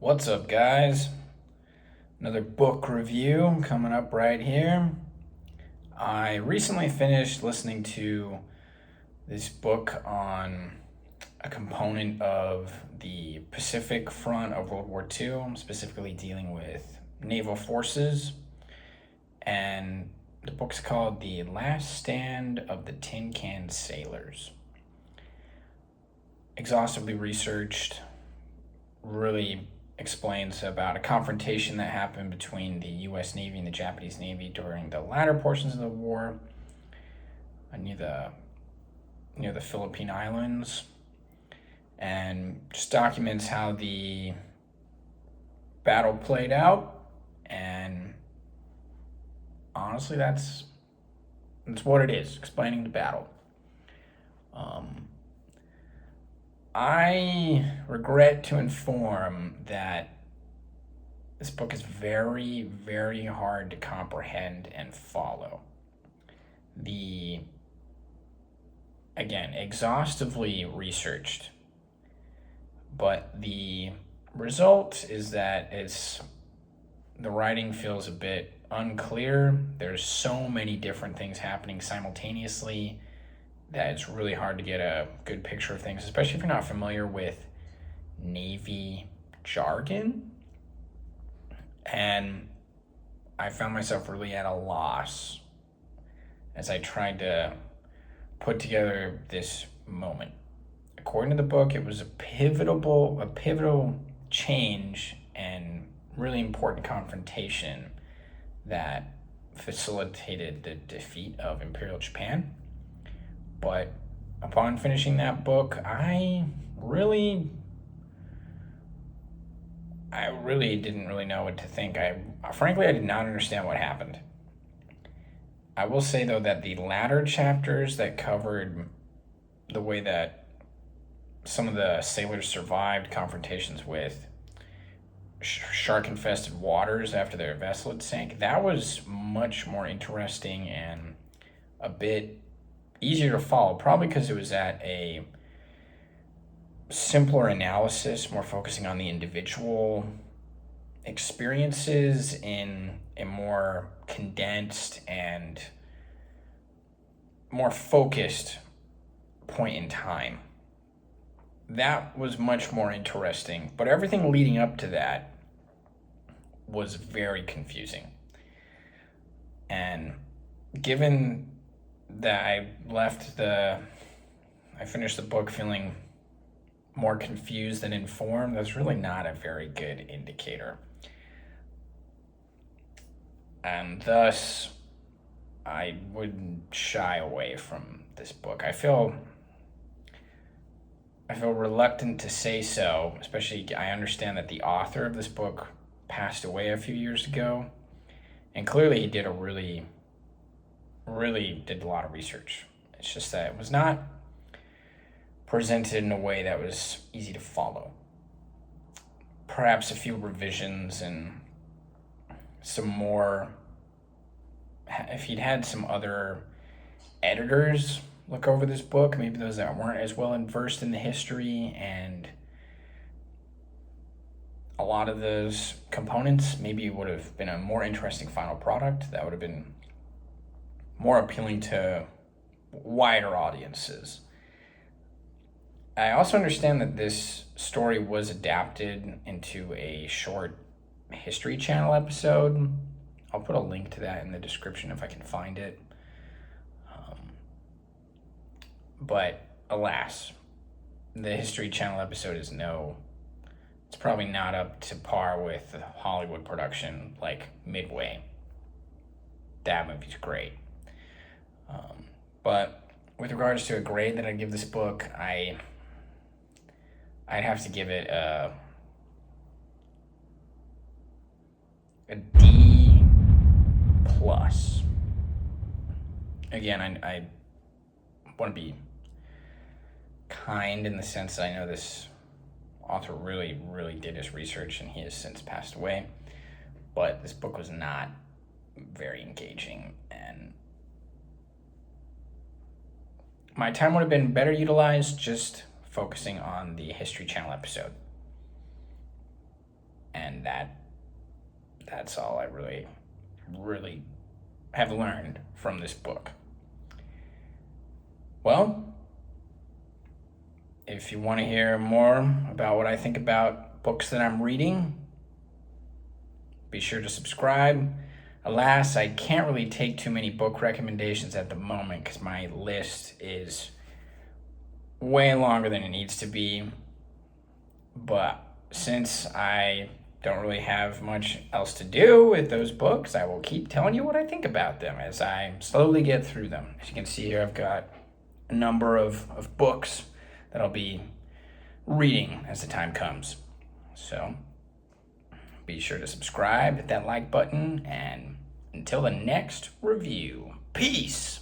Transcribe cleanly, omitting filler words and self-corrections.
What's up, guys? Another book review coming up right here. I recently finished listening to this book on a component of the Pacific Front of World War II, specifically dealing with naval forces. And the book's called The Last Stand of the Tin Can Sailors. Exhaustively researched, really explains about a confrontation that happened between the U.S. Navy and the Japanese Navy during the latter portions of the war near the Philippine Islands, and just documents how the battle played out. And honestly, that's what it is, explaining the battle. I regret to inform that this book is very, very hard to comprehend and follow. Again, exhaustively researched, but the result is that the writing feels a bit unclear. There's so many different things happening simultaneously that it's really hard to get a good picture of things, especially if you're not familiar with Navy jargon. And I found myself really at a loss as I tried to put together this moment. According to the book, it was a pivotal change and really important confrontation that facilitated the defeat of Imperial Japan. But upon finishing that book, I really didn't really know what to think. Frankly, I did not understand what happened. I will say, though, that the latter chapters that covered the way that some of the sailors survived confrontations with shark-infested waters after their vessel had sank, that was much more interesting and a bit easier to follow, probably because it was at a simpler analysis, more focusing on the individual experiences in a more condensed and more focused point in time. That was much more interesting, but everything leading up to that was very confusing. And given that I finished the book feeling more confused than informed, that's really not a very good indicator. And thus, I would shy away from this book. I feel reluctant to say so, especially I understand that the author of this book passed away a few years ago, and clearly he did did a lot of research. It's just that it was not presented in a way that was easy to follow. Perhaps a few revisions and some more, if he'd had some other editors look over this book, maybe those that weren't as well versed in the history and a lot of those components, maybe it would have been a more interesting final product that would have been more appealing to wider audiences. I also understand that this story was adapted into a short History Channel episode. I'll put a link to that in the description if I can find it. But alas, the History Channel episode it's probably not up to par with the Hollywood production like Midway. That movie's great. But with regards to a grade that I'd give this book, I'd have to give it a D plus. Again, I want to be kind in the sense that I know this author really, really did his research and he has since passed away. But this book was not very engaging, and my time would have been better utilized just focusing on the History Channel episode. And that's all I really, really have learned from this book. Well, if you want to hear more about what I think about books that I'm reading, be sure to subscribe. Alas, I can't really take too many book recommendations at the moment because my list is way longer than it needs to be. But since I don't really have much else to do with those books, I will keep telling you what I think about them as I slowly get through them. As you can see here, I've got a number of books that I'll be reading as the time comes. So be sure to subscribe, hit that like button, and until the next review, peace!